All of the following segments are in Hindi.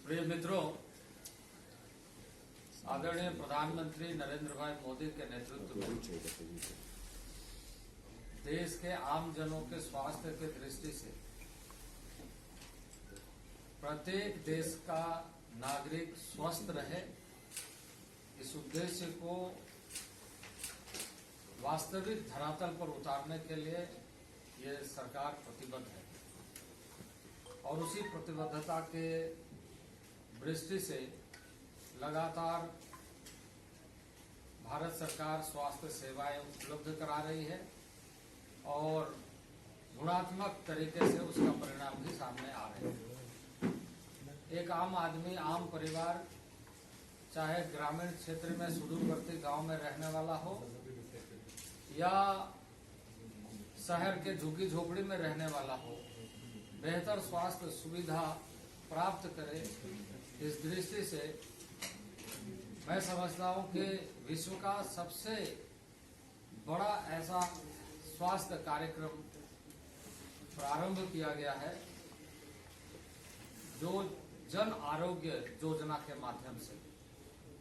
प्रिय मित्रों, आदरणीय प्रधानमंत्री नरेंद्र भाई मोदी के नेतृत्व में देश के आम जनों के स्वास्थ्य के दृष्टि से प्रत्येक देश का नागरिक स्वस्थ रहे, इस उद्देश्य को वास्तविक धरातल पर उतारने के लिए ये सरकार प्रतिबद्ध है और उसी प्रतिबद्धता के दृष्टि से लगातार भारत सरकार स्वास्थ्य सेवाएं उपलब्ध करा रही है और गुणात्मक तरीके से उसका परिणाम भी सामने आ रहे हैं। एक आम आदमी, आम परिवार, चाहे ग्रामीण क्षेत्र में सुदूरवर्ती गांव में रहने वाला हो या शहर के झुग्गी झोपड़ी में रहने वाला हो, बेहतर स्वास्थ्य सुविधा प्राप्त करे, इस दृष्टि से मैं समझता हूं कि विश्व का सबसे बड़ा ऐसा स्वास्थ्य कार्यक्रम प्रारंभ किया गया है जो जन आरोग्य योजना के माध्यम से,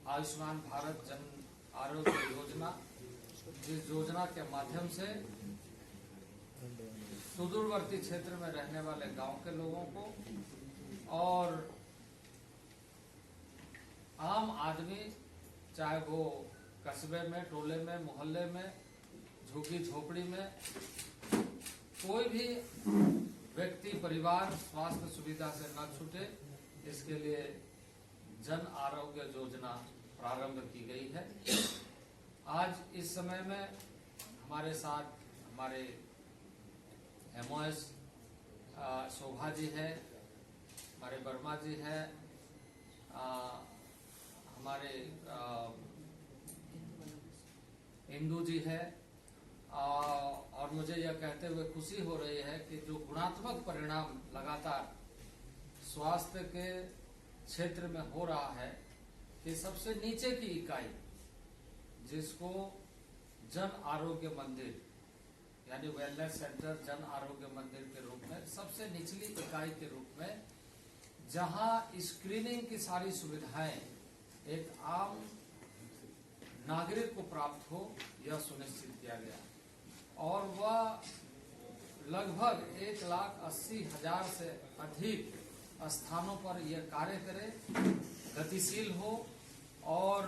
आयुष्मान भारत जन आरोग्य योजना, जिस योजना के माध्यम से सुदूरवर्ती क्षेत्र में रहने वाले गांव के लोगों को और आम आदमी, चाहे वो कस्बे में, टोले में, मोहल्ले में, झुग्गी झोपड़ी में, कोई भी व्यक्ति, परिवार स्वास्थ्य सुविधा से न छूटे, इसके लिए जन आरोग्य योजना प्रारंभ की गई है। आज इस समय में हमारे साथ हमारे एमओएस शोभा जी है, हमारे वर्मा जी है, हमारे इंदू जी है, और मुझे यह कहते हुए खुशी हो रही है कि जो गुणात्मक परिणाम लगातार स्वास्थ्य के क्षेत्र में हो रहा है कि सबसे नीचे की इकाई, जिसको जन आरोग्य मंदिर यानी वेलनेस सेंटर, जन आरोग्य मंदिर के रूप में, सबसे निचली इकाई के रूप में, जहां स्क्रीनिंग की सारी सुविधाएं एक आम नागरिक को प्राप्त हो, यह सुनिश्चित किया गया और वह लगभग 1,80,000 से अधिक स्थानों पर यह कार्य करे, गतिशील हो और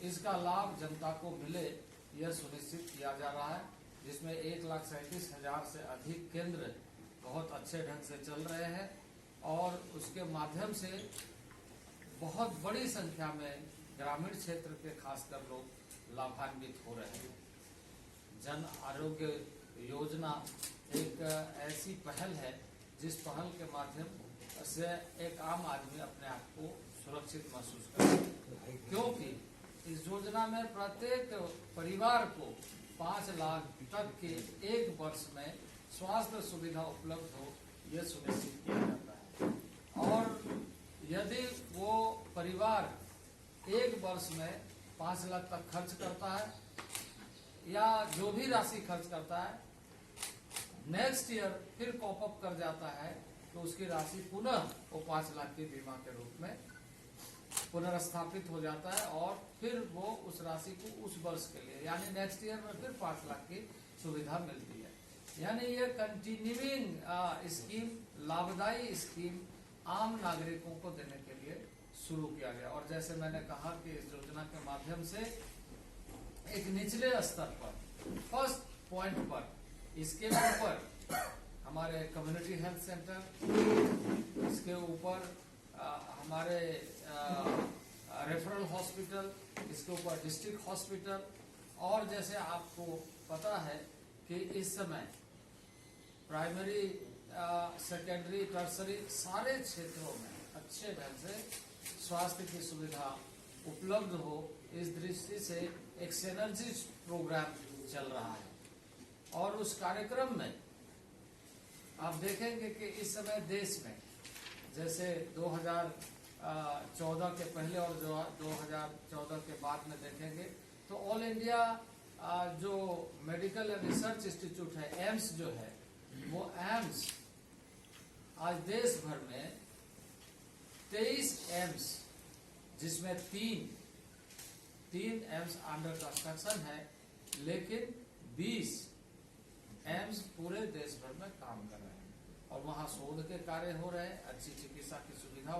इसका लाभ जनता को मिले, यह सुनिश्चित किया जा रहा है, जिसमें 1,37,000 से अधिक केंद्र बहुत अच्छे ढंग से चल रहे हैं और उसके माध्यम से बहुत बड़ी संख्या में ग्रामीण क्षेत्र के खासकर लोग लाभान्वित हो रहे हैं। जन आरोग्य योजना एक ऐसी पहल है जिस पहल के माध्यम से एक आम आदमी अपने आप को सुरक्षित महसूस करे, क्योंकि इस योजना में प्रत्येक परिवार को 5 लाख तक के एक वर्ष में स्वास्थ्य सुविधा उपलब्ध हो, यह सुनिश्चित किया जाता है। और यदि वो परिवार एक वर्ष में 5 लाख तक खर्च करता है या जो भी राशि खर्च करता है, नेक्स्ट ईयर फिर कॉप अप कर जाता है, तो उसकी राशि पुनः वो 5 लाख के बीमा के रूप में पुनर्स्थापित हो जाता है और फिर वो उस राशि को उस वर्ष के लिए यानी नेक्स्ट ईयर में फिर 5 लाख की सुविधा मिलती है। यानी ये कंटिन्यूइंग स्कीम, लाभदायी स्कीम आम नागरिकों को देने के लिए शुरू किया गया। और जैसे मैंने कहा कि इस योजना के माध्यम से एक निचले स्तर पर, फर्स्ट पॉइंट पर, इसके ऊपर हमारे कम्युनिटी हेल्थ सेंटर, इसके ऊपर हमारे रेफरल हॉस्पिटल, इसके ऊपर डिस्ट्रिक्ट हॉस्पिटल, और जैसे आपको पता है कि इस समय प्राइमरी, सेकेंडरी, टर्सरी सारे क्षेत्रों में अच्छे ढंग से स्वास्थ्य की सुविधा उपलब्ध हो, इस दृष्टि से एक सिनर्जी प्रोग्राम चल रहा है। और उस कार्यक्रम में आप देखेंगे कि इस समय देश में जैसे 2014 के पहले और जो 2014 के बाद में देखेंगे तो ऑल इंडिया जो मेडिकल एंड रिसर्च इंस्टीट्यूट है, एम्स जो है, वो एम्स आज देश भर में 23 एम्स, जिसमें तीन एम्स अंडर कंस्ट्रक्शन है, लेकिन 20 एम्स पूरे देश भर में काम कर रहे हैं और वहां शोध के कार्य हो रहे हैं, अच्छी चिकित्सा की सुविधा